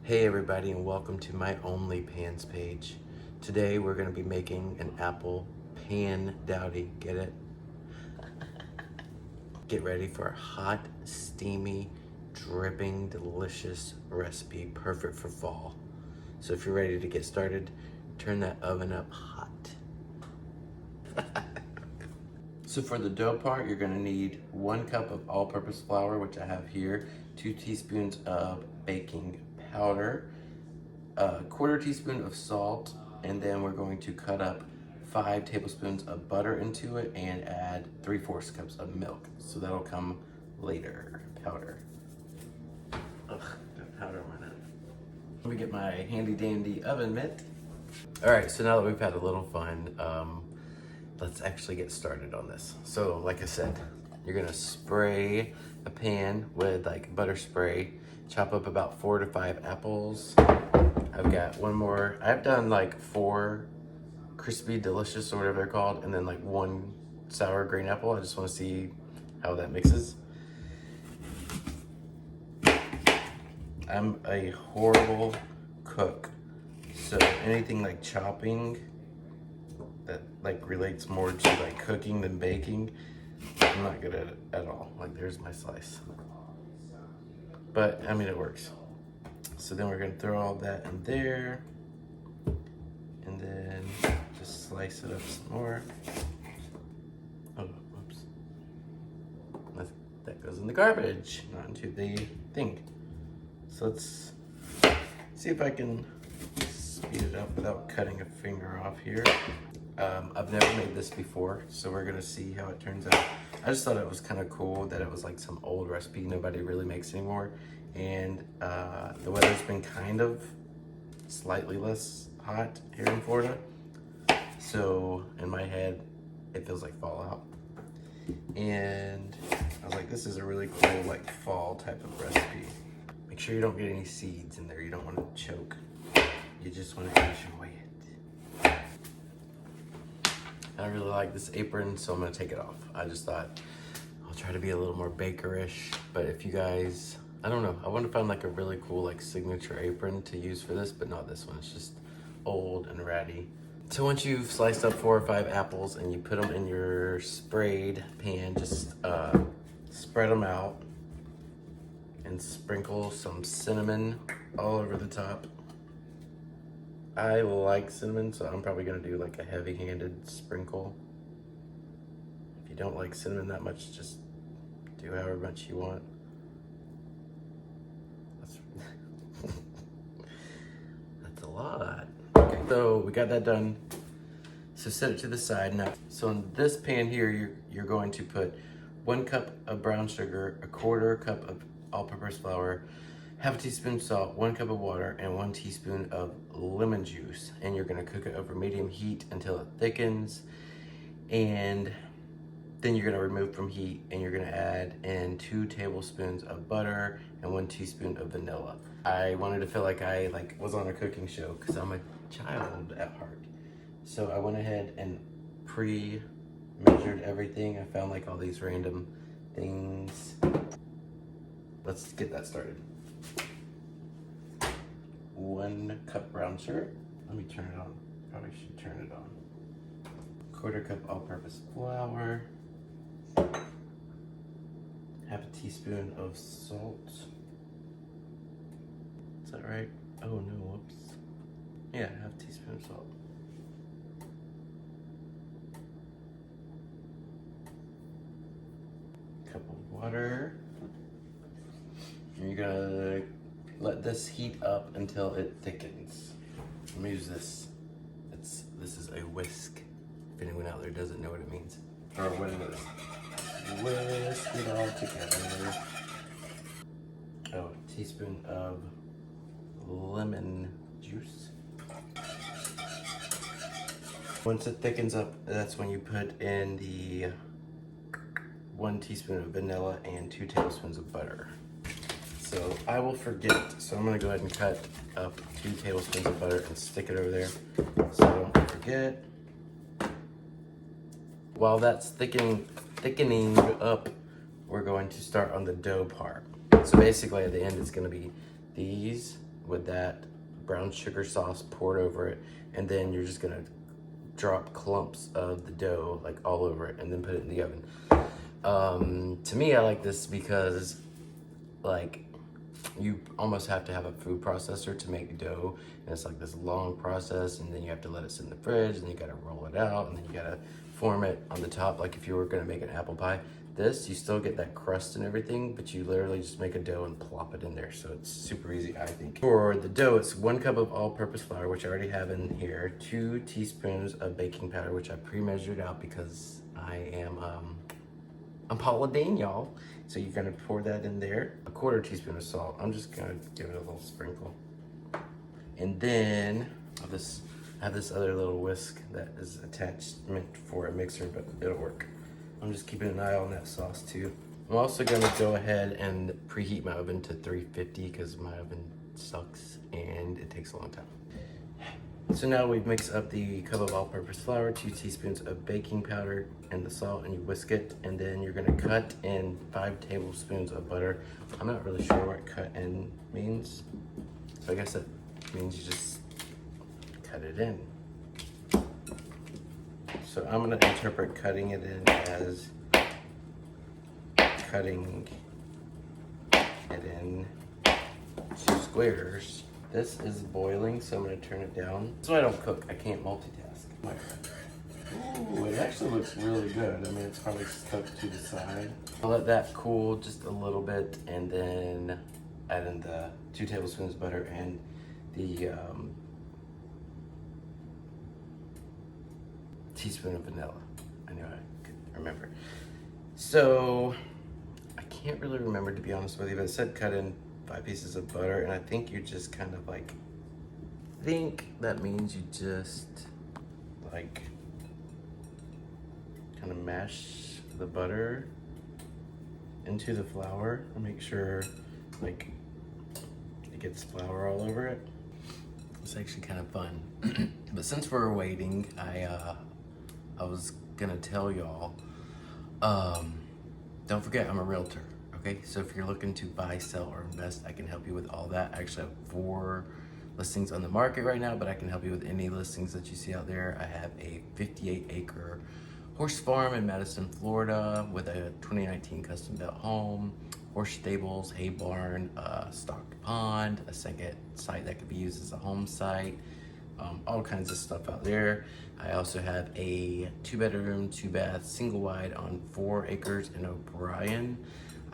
Hey everybody, and welcome to my Only Pans page. Today we're going to be making an apple Pandowdy. Get it? Get ready for a hot, steamy, dripping, delicious recipe perfect for fall. So if you're ready to get started, turn that oven up hot. So for the dough part, you're going to need 1 cup of all-purpose flour, which I have here, 2 teaspoons of baking powder, a 1/4 teaspoon of salt, and then we're going to cut up 5 tablespoons of butter into it and add 3/4 cups of milk. So that'll come later. Powder. Ugh, that powder went out. Let me get my handy dandy oven mitt. All right, so now that we've had a little fun, let's actually get started on this. So like I said, you're gonna spray a pan with like butter spray, chop up about 4 to 5 apples. I've got one more. I've done like 4 crispy delicious or whatever they're called, and then like 1 sour green apple. I just want to see how that mixes. I'm a horrible cook, so anything like chopping that like relates more to like cooking than baking, I'm not good at it at all. Like there's my slice, but I mean it works. So then we're gonna throw all that in there, and then just slice it up some more. Oh, whoops. That goes in the garbage, not into the thing. So let's see if I can speed it up without cutting a finger off here. I've never made this before, so we're gonna see how it turns out. I just thought it was kind of cool that it was like some old recipe nobody really makes anymore. And the weather's been kind of slightly less hot here in Florida. So in my head, it feels like fall out. And I was like, this is a really cool like fall type of recipe. Make sure you don't get any seeds in there. You don't want to choke. You just want to enjoy it. I really like this apron, so I'm gonna take it off. I just thought I'll try to be a little more bakerish, but if you guys, I don't know, I want to find like a really cool like signature apron to use for this, but not this one. It's just old and ratty. So once you've sliced up 4 or 5 apples and you put them in your sprayed pan, just spread them out and sprinkle some cinnamon all over the top. I like cinnamon, so I'm probably gonna do like a heavy-handed sprinkle. If you don't like cinnamon that much, just do however much you want. That's a lot. Okay, so we got that done. So set it to the side now. So in this pan here, you're going to put 1 cup of brown sugar, a 1/4 cup of all-purpose flour, 1/2 teaspoon salt, 1 cup of water, and 1 teaspoon of lemon juice. And you're gonna cook it over medium heat until it thickens. And then you're gonna remove from heat, and you're gonna add in 2 tablespoons of butter and 1 teaspoon of vanilla. I wanted to feel like I was on a cooking show because I'm a child at heart. So I went ahead and pre-measured everything. I found like all these random things. Let's get that started. 1 cup brown sugar. Let me turn it on. Probably should turn it on. 1/4 cup all-purpose flour. 1/2 teaspoon of salt. Is that right? Oh no, whoops. Yeah, 1/2 teaspoon of salt. Cup of water. And you're gonna let this heat up until it thickens. I'm gonna use this. This is a whisk. If anyone out there doesn't know what it means. Or what it is. Whisk it all together. Oh, a teaspoon of lemon juice. Once it thickens up, that's when you put in the 1 teaspoon of vanilla and 2 tablespoons of butter. So I will forget, so I'm gonna go ahead and cut up 2 tablespoons of butter and stick it over there so I don't forget. While that's thickening up, we're going to start on the dough part. So basically at the end it's gonna be these with that brown sugar sauce poured over it, and then you're just gonna drop clumps of the dough like all over it and then put it in the oven. To me, I like this because like you almost have to have a food processor to make dough, and it's like this long process, and then you have to let it sit in the fridge, and then you gotta roll it out, and then you gotta form it on the top like if you were gonna make an apple pie. This, you still get that crust and everything, but you literally just make a dough and plop it in there, so it's super easy, I think. For the dough, it's 1 cup of all-purpose flour, which I already have in here, 2 teaspoons of baking powder, which I pre-measured out because I am I'm Paula Deen, y'all. So you're gonna pour that in there. 1/4 teaspoon of salt. I'm just gonna give it a little sprinkle. And then I have this other little whisk that is attached, meant for a mixer, but it'll work. I'm just keeping an eye on that sauce too. I'm also gonna go ahead and preheat my oven to 350 because my oven sucks and it takes a long time. So now we've mixed up the cup of all-purpose flour, 2 teaspoons of baking powder, and the salt, and you whisk it, and then you're gonna cut in 5 tablespoons of butter. I'm not really sure what cut in means, so I guess that means you just cut it in. So I'm gonna interpret cutting it in as cutting it in 2 squares. This is boiling, so I'm gonna turn it down. So I don't cook, I can't multitask. Ooh, it actually looks really good. I mean, it's probably stuck to the side. I'll let that cool just a little bit, and then add in the 2 tablespoons of butter and the teaspoon of vanilla. I knew I could remember. So I can't really remember, to be honest with you, but it said cut in 5 pieces of butter, and I think you just kind of like, that means you just like kind of mash the butter into the flour and make sure like it gets flour all over it. It's actually kind of fun. But since we're waiting, I was gonna tell y'all, don't forget I'm a realtor. Okay, so if you're looking to buy, sell, or invest, I can help you with all that. I actually have 4 listings on the market right now, but I can help you with any listings that you see out there. I have a 58-acre horse farm in Madison, Florida, with a 2019 custom-built home, horse stables, hay barn, stocked pond, a second site that could be used as a home site, all kinds of stuff out there. I also have a 2-bedroom, 2-bath, single wide on 4 acres in O'Brien.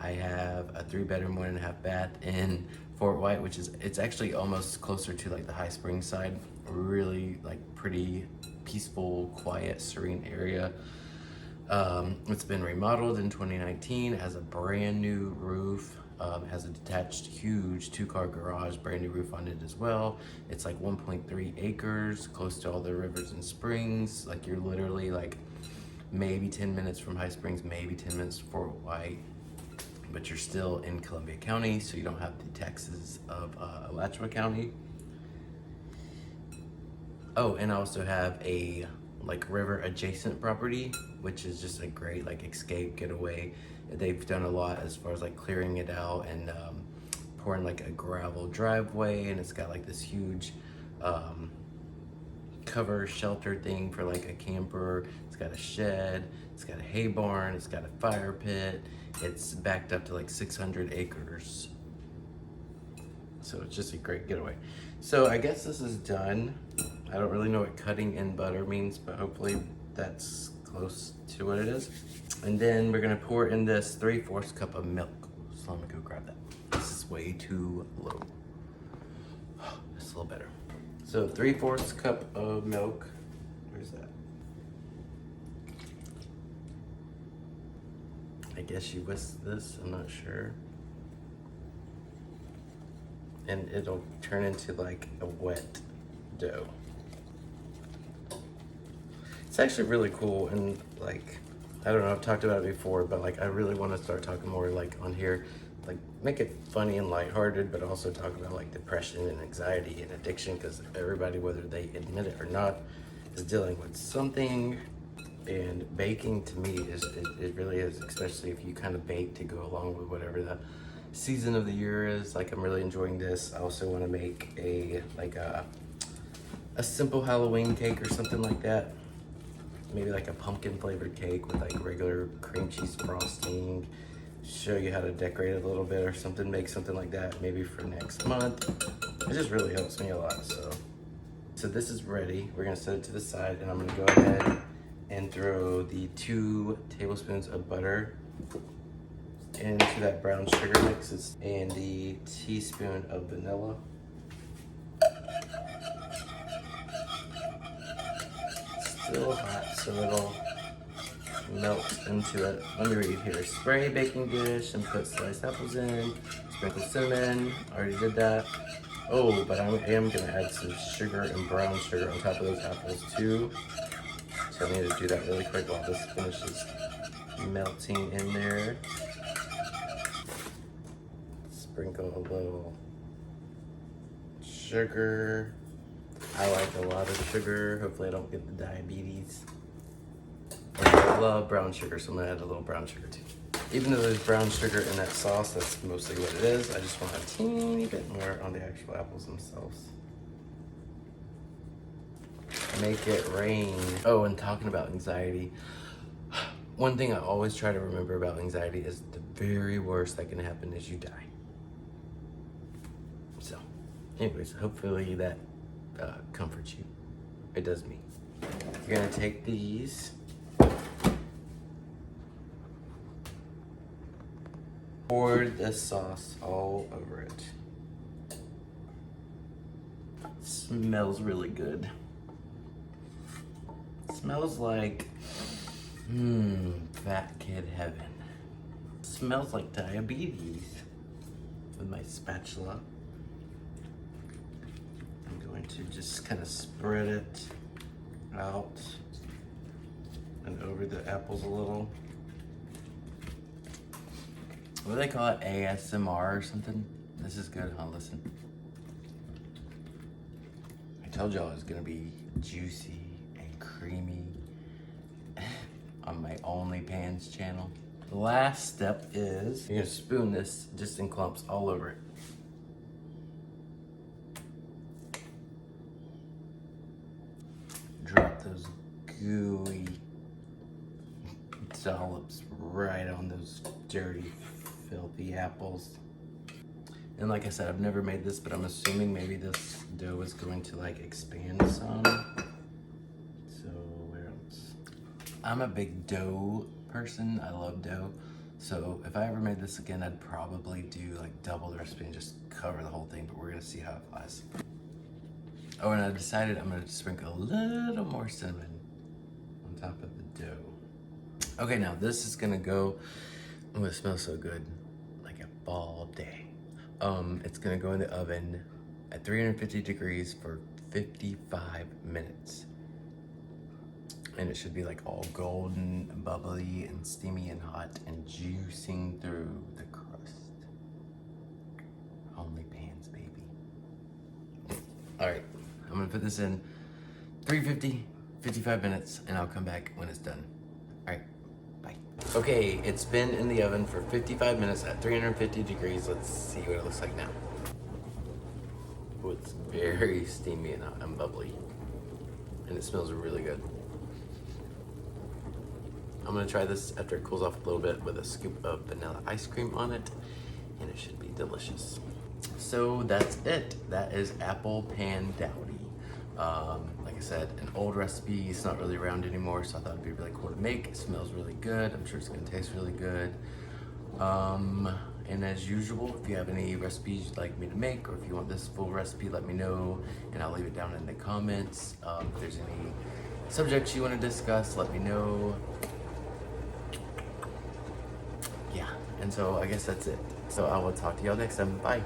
I have a 3-bedroom, 1.5 bath in Fort White, which is, it's actually almost closer to like the High Springs side. Really like pretty peaceful, quiet, serene area. It's been remodeled in 2019. It has a brand new roof. It has a detached huge 2-car garage, brand new roof on it as well. It's like 1.3 acres, close to all the rivers and springs. Like you're literally like maybe 10 minutes from High Springs, maybe 10 minutes to Fort White, but you're still in Columbia County, so you don't have the taxes of Alachua County. Oh, and I also have a like river adjacent property, which is just a great like escape getaway. They've done a lot as far as like clearing it out and pouring like a gravel driveway, and it's got like this huge cover shelter thing for like a camper. It's got a shed, it's got a hay barn, it's got a fire pit. It's backed up to like 600 acres. So it's just a great getaway. So I guess this is done. I don't really know what cutting in butter means, but hopefully that's close to what it is. And then we're gonna pour in this 3/4 cup of milk. So let me go grab that. This is way too low. That's a little better. So 3/4 cup of milk. Where's that? I guess you whisk this, I'm not sure. And it'll turn into like a wet dough. It's actually really cool, and like, I don't know, I've talked about it before, but like I really want to start talking more like on here, like make it funny and lighthearted, but also talk about like depression and anxiety and addiction, because everybody, whether they admit it or not, is dealing with something. And baking to me is, it really is, especially if you kind of bake to go along with whatever the season of the year is. Like, I'm really enjoying this. I also want to make a simple Halloween cake or something like that. Maybe like a pumpkin flavored cake with like regular cream cheese frosting. Show you how to decorate it a little bit or something, make something like that maybe for next month. It just really helps me a lot. So this is ready. We're gonna set it to the side, and I'm gonna go ahead and throw the 2 tablespoons of butter into that brown sugar mix and the teaspoon of vanilla. Still hot, so it'll melt into it. Let me read here. Spray baking dish and put sliced apples in. Sprinkle cinnamon. Already did that. Oh, but I am gonna add some sugar and brown sugar on top of those apples too. So I need to do that really quick while this finishes melting in there. Sprinkle a little sugar. I like a lot of sugar. Hopefully I don't get the diabetes. And I love brown sugar, so I'm gonna add a little brown sugar too. Even though there's brown sugar in that sauce, that's mostly what it is. I just want a teeny bit more on the actual apples themselves. Make it rain. Oh, and talking about anxiety, one thing I always try to remember about anxiety is the very worst that can happen is you die. So, anyways, hopefully that comforts you. It does me. You're gonna take these, pour this sauce all over it. Smells really good. Smells like fat kid heaven. Smells like diabetes. With my spatula, I'm going to just kind of spread it out and over the apples a little. What do they call it? ASMR or something? This is good, huh? Listen. I told y'all it was gonna be juicy and creamy on my OnlyPans channel. The last step is you're gonna spoon this just in clumps all over it. Drop those gooey dollops right on those dirty, filthy apples. And like I said, I've never made this, but I'm assuming maybe this dough is going to like expand some. So where else? I'm a big dough person. I love dough. So if I ever made this again, I'd probably do like double the recipe and just cover the whole thing, but we're gonna see how it flies. Oh, and I decided I'm gonna sprinkle a little more cinnamon on top of the dough. Okay, now this is gonna go, oh, it smells so good, like a fall day. It's gonna go in the oven at 350 degrees for 55 minutes. And it should be like all golden, bubbly, and steamy and hot and juicing through the crust. OnlyPans, baby. All right, I'm gonna put this in 350, 55 minutes, and I'll come back when it's done. All right, bye. Okay, it's been in the oven for 55 minutes at 350 degrees. Let's see what it looks like now. Oh, it's very steamy and bubbly, and it smells really good. I'm gonna try this after it cools off a little bit with a scoop of vanilla ice cream on it, and it should be delicious. So that's it. That is apple Pandowdy. Like I said, an old recipe. It's not really around anymore, so I thought it'd be really cool to make. It smells really good. I'm sure it's gonna taste really good. And as usual, if you have any recipes you'd like me to make, or if you want this full recipe, let me know, and I'll leave it down in the comments. If there's any subjects you want to discuss, let me know. Yeah, and so I guess that's it. So I will talk to y'all next time. Bye.